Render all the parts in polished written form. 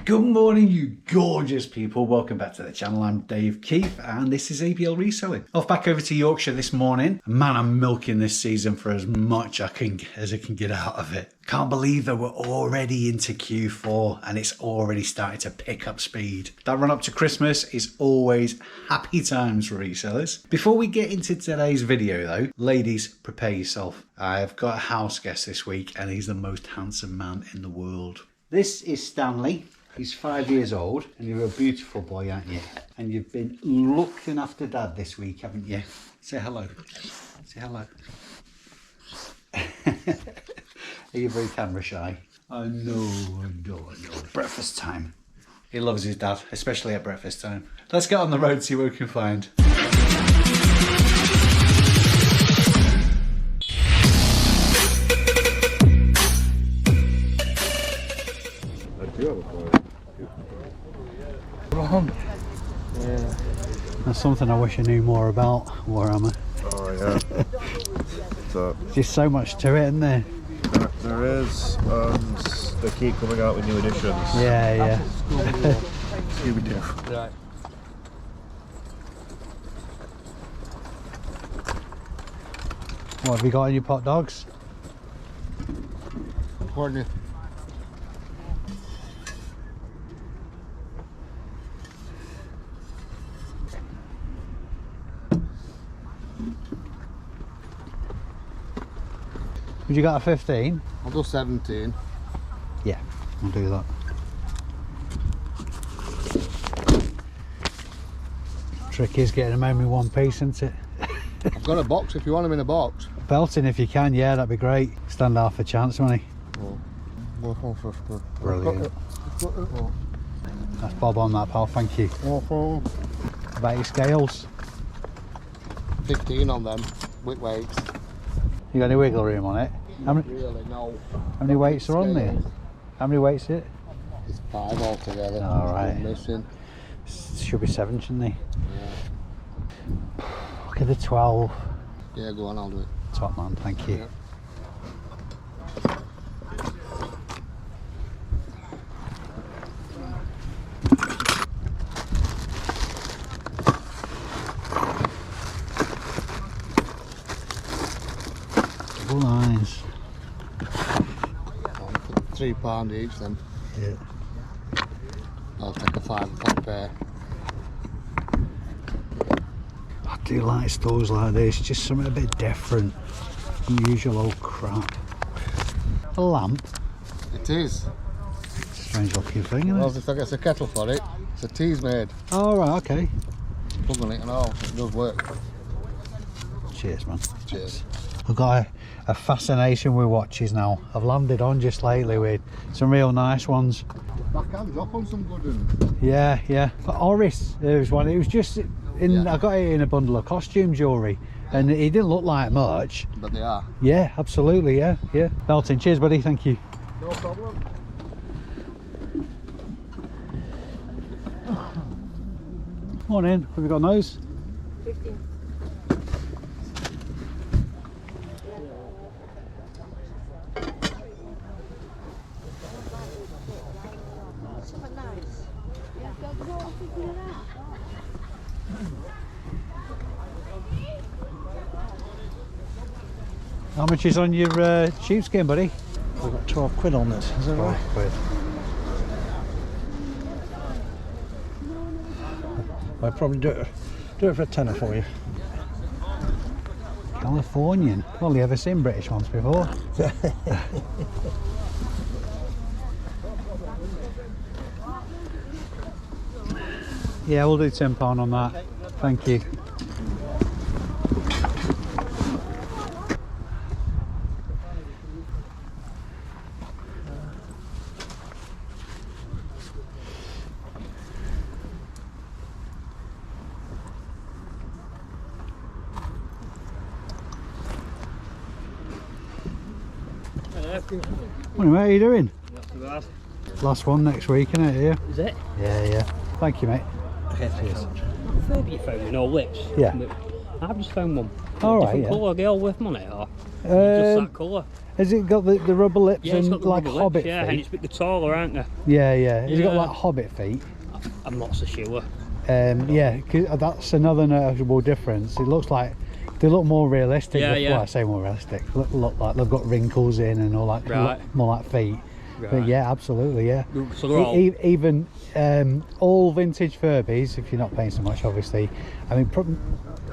Good morning, you gorgeous people. Welcome back to the channel. I'm Dave Keeffe and this is ABL Reselling. Off back over to Yorkshire this morning. Man, I'm milking this season for as much as I can get out of it. Can't believe that we're already into Q4 and it's already starting to pick up speed. That run up to Christmas is always happy times for resellers. Before we get into today's video though, ladies, prepare yourself. I've got a house guest this week and he's the most handsome man in the world. This is Stanley. He's 5 years old and you're a beautiful boy, aren't you? And you've been looking after Dad this week, haven't you? Say hello. Say hello. Are you very camera shy? I know. Breakfast time. He loves his dad, especially at breakfast time. Let's get on the road and see what we can find. Yeah. That's something I wish I knew more about, Warhammer. Oh yeah. So, There's just so much to it, isn't there? there is, they keep coming out with new editions. Yeah. Scooby-Doo. Right. What have you got in your pot dogs? Pardon me. Have you got a 15? I'll do 17. Yeah, I'll do that. Trick is getting them home in one piece, isn't it? I've got a box if you want them in a box. Belting if you can, yeah, that'd be great. Stand half a chance, won't he? Brilliant. That's Bob on that, pal, thank you. About your scales? 15 on them, with weights. You got any wiggle room on it? How many, Really, no. how many weights are on there? Scales. How many weights is it? It's 5 altogether. All right. One missing. Should be 7, shouldn't they? Yeah. Look at the 12. Yeah, go on, I'll do it. Top man, thank you. Yeah. Double lines. £3 each then. Yeah. I'll take a £5 pair. I do like stores like this, just something a bit different. Unusual old crap. A lamp? It is. Strange looking thing, isn't Well, it? if I get a kettle for it, it's a tea's made. Oh right, okay. Plug on it and all. It does work. Cheers, man. Cheers. I've got a fascination with watches now. I've landed on just lately with some real nice ones. Backhand's up on some good ones. Yeah. But Oris, there was one. It was just in. Yeah. I got it in a bundle of costume jewellery, and it didn't look like much. But they are. Yeah, absolutely. Yeah. Belting. Cheers, buddy. Thank you. No problem. Morning. Have you got those? 15. How much is on your sheepskin, buddy? We've got 12 quid on this, is that right? 12 quid. I'd probably do it for a tenner for you. Californian. Only ever seen British ones before. Yeah, we'll do £10 on that. Thank you. Morning, mate, how you doing? Not too bad. Last one next week, isn't it? Yeah. Is it? Yeah. Thank you, mate. Okay, cheers. Where have you found no lips? Yeah. I've just found one. All right, Different yeah. colour, are they all worth money or just Um, that colour? Has it got the rubber lips Yeah, it's and got the like rubber hobbit lips, yeah, and feet? it's a bit taller, aren't they? Yeah, yeah. Has it got Yeah. like hobbit feet? I'm not so sure. Yeah, 'cause that's another noticeable difference. It looks like they look more realistic. Yeah, yeah. Well, I say more realistic. Look like they've got wrinkles in and all that. Right. Look more like feet. But Right. yeah, absolutely, yeah. So they're all... Even all vintage Furbies, if you're not paying so much, obviously. I mean,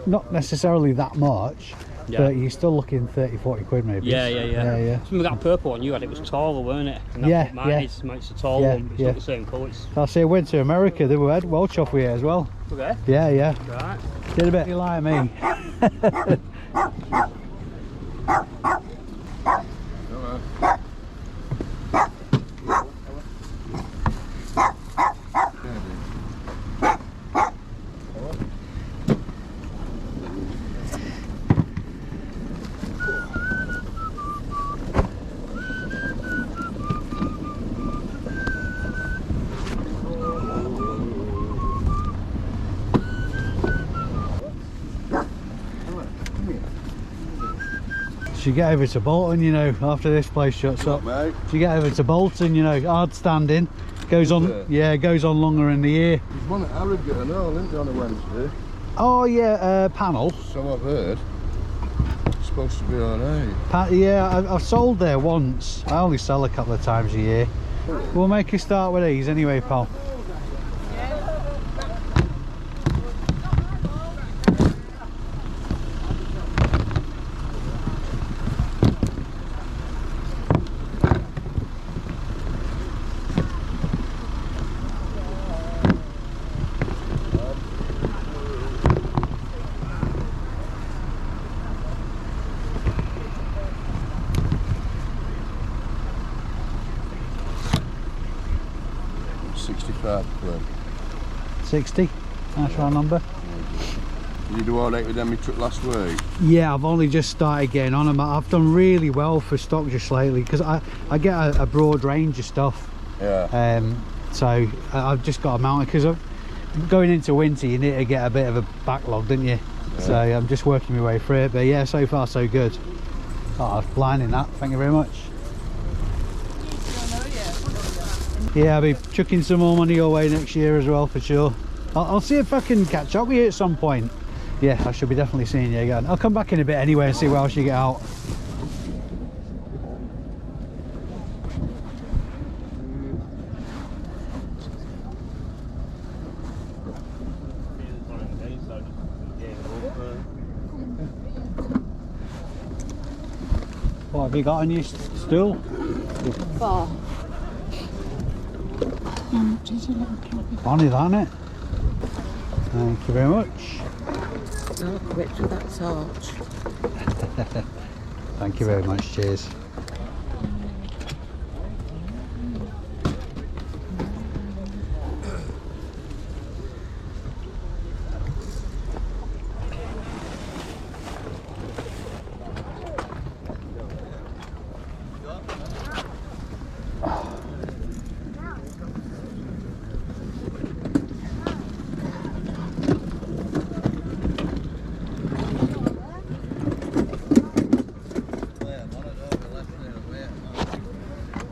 not necessarily that much, Yeah. but you're still looking 30-40 quid maybe. Yeah. Some of that purple one you had, it was taller, weren't it? And that's Yeah, what mine yeah. is. Mine's a tall Yeah, one, but it's yeah. not the same colour. It's... I say I went to America, they were well chuffed with it as well. Okay. Yeah. Right. Did a bit like me. Should get over to Bolton, you know, after this place shuts up. Mate. Should get over to Bolton, you know, hard standing. Goes on, yeah, goes on longer in the year. There's one at Harrogate and all, isn't there, on a Wednesday? Oh yeah, panel. So I've heard. It's supposed to be alright. Yeah, I've sold there once. I only sell a couple of times a year. We'll make a start with these anyway, pal. £65. 60. Nice round number. Did you do alright with them you took last week? Yeah, I've only just started getting on them. I've done really well for stock just lately because I get a broad range of stuff. Yeah. So I've just got a mountain because going into winter you need to get a bit of a backlog, don't you? Yeah. So I'm just working my way through it, but yeah, so far so good. Oh, I was blinding that, thank you very much. Yeah, I'll be chucking some more money your way next year as well for sure. I'll see if I can catch up with you at some point. Yeah, I should be definitely seeing you again. I'll come back in a bit anyway and see what else you get out. What have you got on your stool? 4. Funny that, isn't it? Thank you very much. No, quit for that torch. Thank you very much, cheers.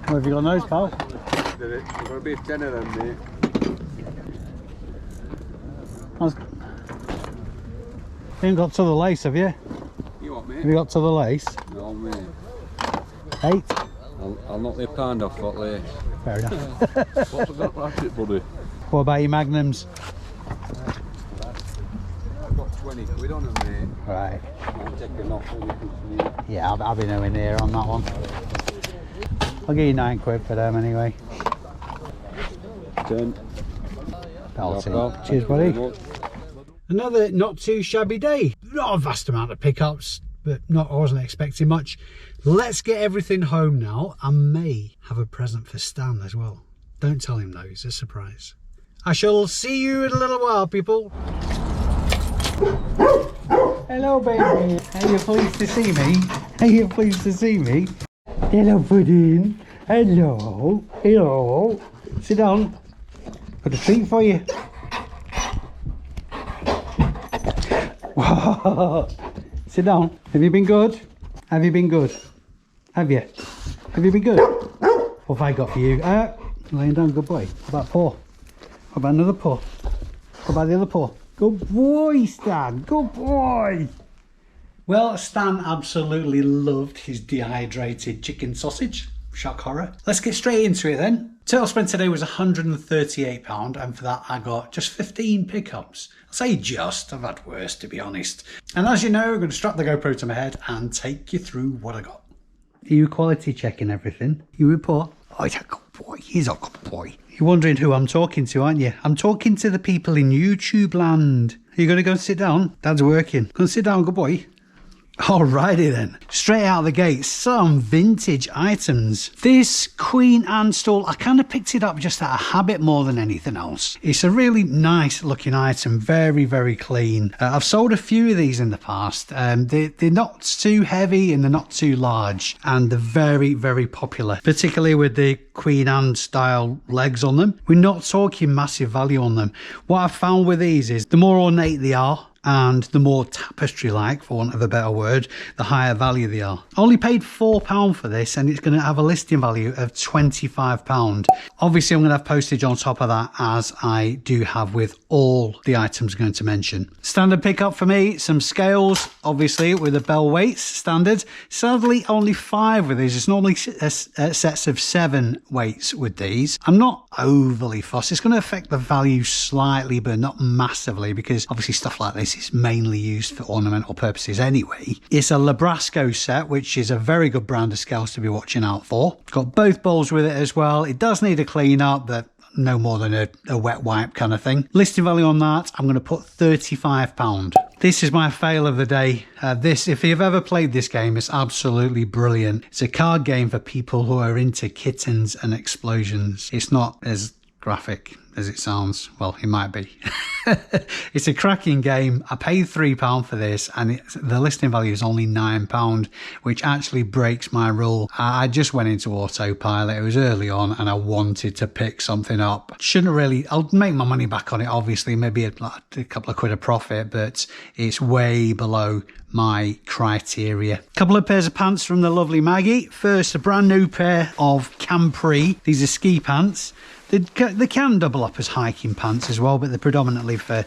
What have you got on those, pal? Did it? There's got to be 10 of them, mate. You ain't got to the lace, have you? You want, mate? Have you got to the lace? No, mate. 8? I'll knock the pound off that lace. Fair enough. What's that like it, buddy? What about your magnums? I've got 20 quid on them, mate. Right. I'll take them off when you can see. Yeah, I'll be nowhere near on that one. I'll give you 9 quid for them anyway. 10. Cheers, buddy. Another not too shabby day. Not a vast amount of pickups, but I wasn't expecting much. Let's get everything home now. I may have a present for Stan as well. Don't tell him though, it's a surprise. I shall see you in a little while, people. Hello, baby. Are you pleased to see me? Are you pleased to see me? Hello, pudding. Hello. Hello. Sit down. Got a treat for you. Sit down. Have you been good? Have you been good? Have you? Have you been good? What have I got for you? Laying down, good boy. What about paw? What about another paw? What about the other paw? Good boy, Stan. Good boy. Well, Stan absolutely loved his dehydrated chicken sausage. Shock horror. Let's get straight into it then. Total spend today was £138, and for that I got just 15 pickups. I say just, I've had worse to be honest. And as you know, I'm going to strap the GoPro to my head and take you through what I got. Are you quality checking everything? You report? Oh, he's a good boy. He's a good boy. You're wondering who I'm talking to, aren't you? I'm talking to the people in YouTube land. Are you going to go and sit down? Dad's working. Go and sit down, good boy. Alrighty then, straight out of the gate, some vintage items. This Queen Anne stool, I kind of picked it up just out of habit more than anything else. It's a really nice looking item, very, very clean. I've sold a few of these in the past. They're not too heavy and they're not too large, and they're very, very popular, particularly with the Queen Anne style legs on them. We're not talking massive value on them. What I've found with these is the more ornate they are, and the more tapestry-like, for want of a better word, the higher value they are. I only paid £4 for this, and it's going to have a listing value of £25. Obviously, I'm going to have postage on top of that, as I do have with all the items I'm going to mention. Standard pickup for me, some scales, obviously, with the bell weights, standard. Sadly, only 5 with these. It's normally sets of 7 weights with these. I'm not overly fussed. It's going to affect the value slightly, but not massively, because obviously stuff like this is mainly used for ornamental purposes anyway. It's a Labrasco set, which is a very good brand of scales to be watching out for. Got both bowls with it as well. It does need a clean up, but no more than a wet wipe kind of thing. Listing value on that, I'm going to put £35. This is my fail of the day. If you've ever played this game, it's absolutely brilliant. It's a card game for people who are into kittens and explosions. It's not as graphic as it sounds. Well, it might be. It's a cracking game. I paid £3 for this, and the listing value is only £9, which actually breaks my rule. I just went into autopilot. It was early on and I wanted to pick something up. Shouldn't really, I'll make my money back on it, obviously, maybe a couple of quid of profit, but it's way below my criteria. Couple of pairs of pants from the lovely Maggie. First, a brand new pair of Capri. These are ski pants. They can double up as hiking pants as well, but they're predominantly for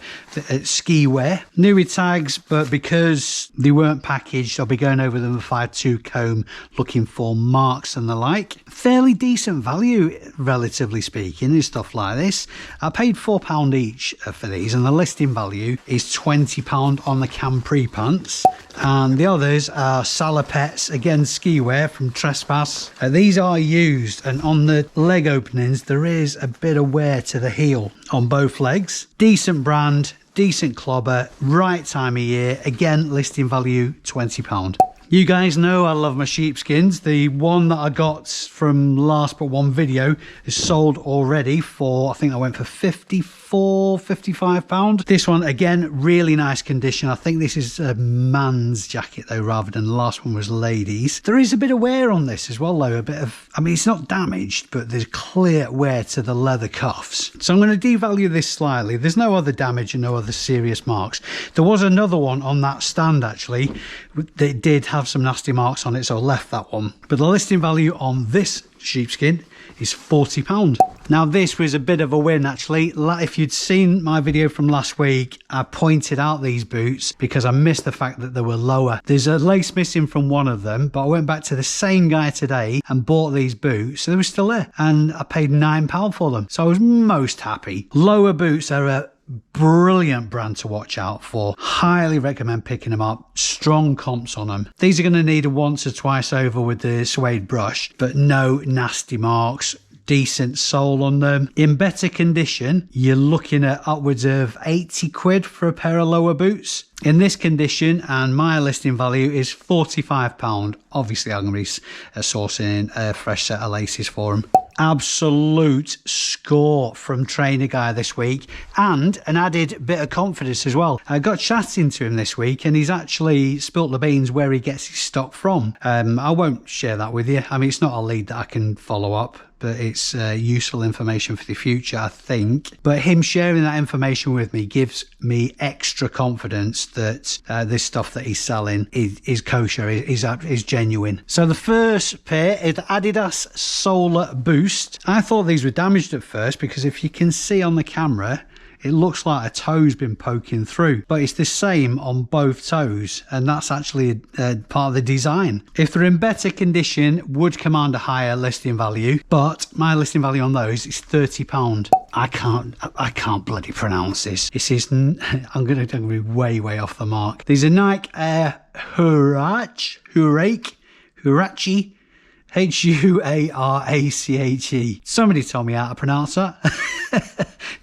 ski wear. New with tags, but because they weren't packaged, I'll be going over them with a 5-2 comb, looking for marks and the like. Fairly decent value, relatively speaking, in stuff like this. I paid £4 each for these, and the listing value is £20 on the Capri pants. And the others are Salopettes, again ski wear from Trespass. These are used, and on the leg openings there is a bit of wear to the heel on both legs. Decent brand, decent clobber, right time of year. Again, listing value £20. You guys know I love my sheepskins. The one that I got from last but one video is sold already for, I think I went for £55. This one, again, really nice condition. I think this is a man's jacket though, rather than the last one was ladies. There is a bit of wear on this as well though, a bit of, I mean, it's not damaged, but there's clear wear to the leather cuffs. So I'm going to devalue this slightly. There's no other damage and no other serious marks. There was another one on that stand actually that did have some nasty marks on it, so I left that one. But the listing value on this sheepskin is £40. Now this was a bit of a win actually. If you'd seen my video from last week, I pointed out these boots because I missed the fact that they were lower. There's a lace missing from one of them, but I went back to the same guy today and bought these boots, so they were still there, and I paid £9 for them, so I was most happy. Lower boots are a brilliant brand to watch out for. Highly recommend picking them up. Strong comps on them. These are going to need a once or twice over with the suede brush, but no nasty marks. Decent sole on them. In better condition, you're looking at upwards of 80 quid for a pair of lower boots. In this condition, and my listing value is £45. Obviously, I'm going to be sourcing a fresh set of laces for them. Absolute score from Trainer Guy this week, and an added bit of confidence as well. I got chatting to him this week, and he's actually spilt the beans where he gets his stock from. I won't share that with you. I mean, it's not a lead that I can follow up, but it's useful information for the future, I think. But him sharing that information with me gives me extra confidence that this stuff that he's selling is kosher, is genuine. So the first pair is the Adidas Solar Boost. I thought these were damaged at first because if you can see on the camera, it looks like a toe's been poking through, but it's the same on both toes, and that's actually part of the design. If they're in better condition, would command a higher listing value, but my listing value on those is £30. I can't bloody pronounce this. This is, I'm gonna be way off the mark. These are Nike Air Huarache, Huarache. Somebody told me how to pronounce that.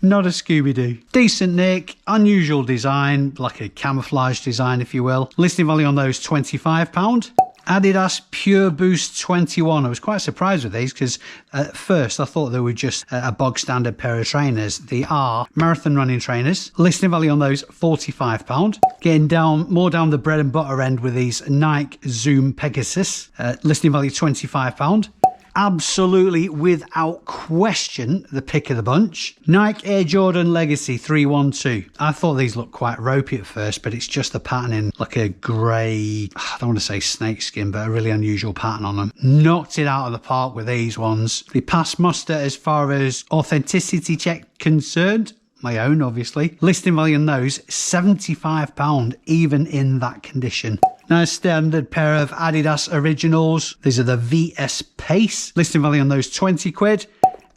Not a Scooby-Doo. Decent nick, unusual design, like a camouflage design, if you will. Listing value on those, £25. Adidas Pure Boost 21. I was quite surprised with these because at first I thought they were just a bog standard pair of trainers. They are marathon running trainers. Listing value on those, £45. Getting more down the bread and butter end with these Nike Zoom Pegasus. Listing value £25. Absolutely without question the pick of the bunch, Nike Air Jordan Legacy 312. I thought these looked quite ropey at first, but it's just the patterning, like a grey, I don't want to say snakeskin, but a really unusual pattern on them. Knocked it out of the park with these ones. They passed muster as far as authenticity check concerned. My own, obviously. Listing value on those, £75, even in that condition. Now, standard pair of Adidas Originals. These are the VS Pace. Listing value on those, 20 quid.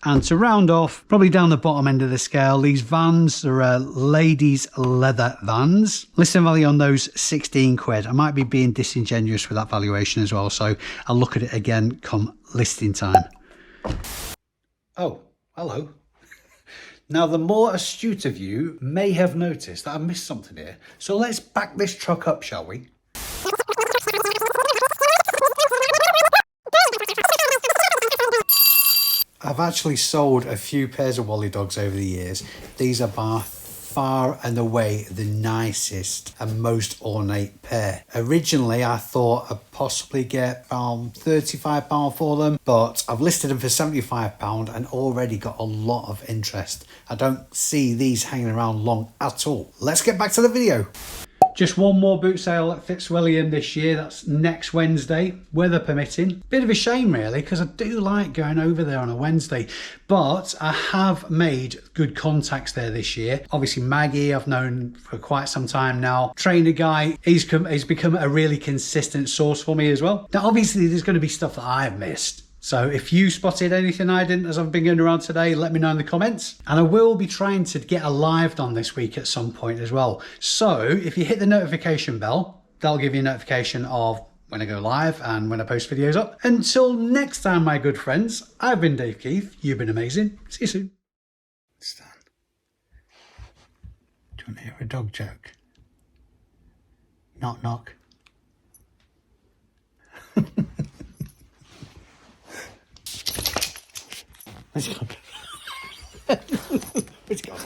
And to round off, probably down the bottom end of the scale, these Vans are ladies' leather Vans. Listing value on those, 16 quid. I might be being disingenuous with that valuation as well, so I'll look at it again come listing time. Oh, hello. Now, the more astute of you may have noticed that I missed something here. So let's back this truck up, shall we? I've actually sold a few pairs of Wally dogs over the years. These are by far and away the nicest and most ornate pair. Originally, I thought I'd possibly get around £35 for them, but I've listed them for £75 and already got a lot of interest. I don't see these hanging around long at all. Let's get back to the video. Just one more boot sale at Fitzwilliam this year. That's next Wednesday, weather permitting. Bit of a shame really, because I do like going over there on a Wednesday, but I have made good contacts there this year. Obviously Maggie, I've known for quite some time now. Trainer guy, he's become a really consistent source for me as well. Now obviously there's going to be stuff that I've missed. So if you spotted anything I didn't as I've been going around today, let me know in the comments. And I will be trying to get a live done this week at some point as well. So if you hit the notification bell, that'll give you a notification of when I go live and when I post videos up. Until next time, my good friends, I've been Dave Keeffe. You've been amazing. See you soon. Stan, do you want to hear a dog joke? Knock, knock. Where's he gone? Where's he gone?